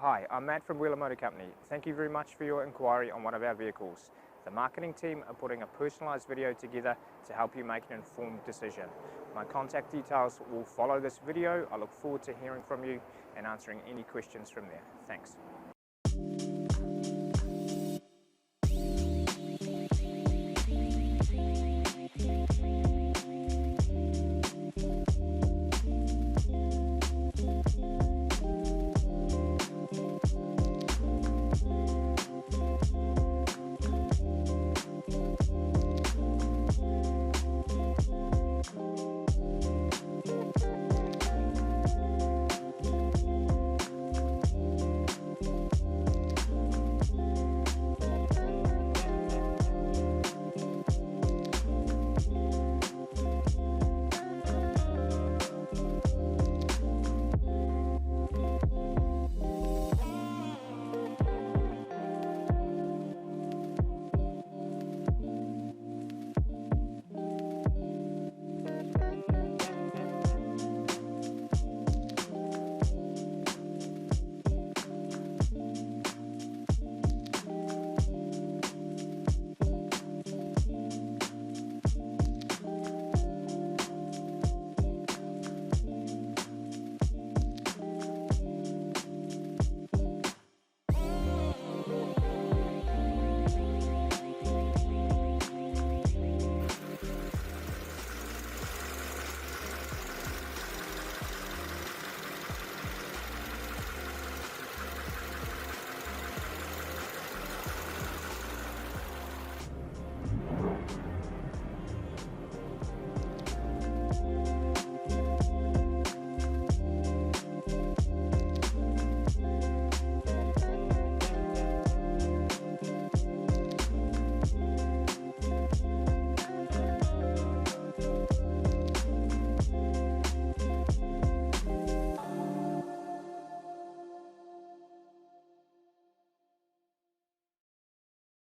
Hi, I'm Matt from Wheeler Motor Company. Thank you very much for your inquiry on one of our vehicles. The marketing team are putting a personalised video together to help you make an informed decision. My contact details will follow this video. I look forward to hearing from you and answering any questions from there. Thanks.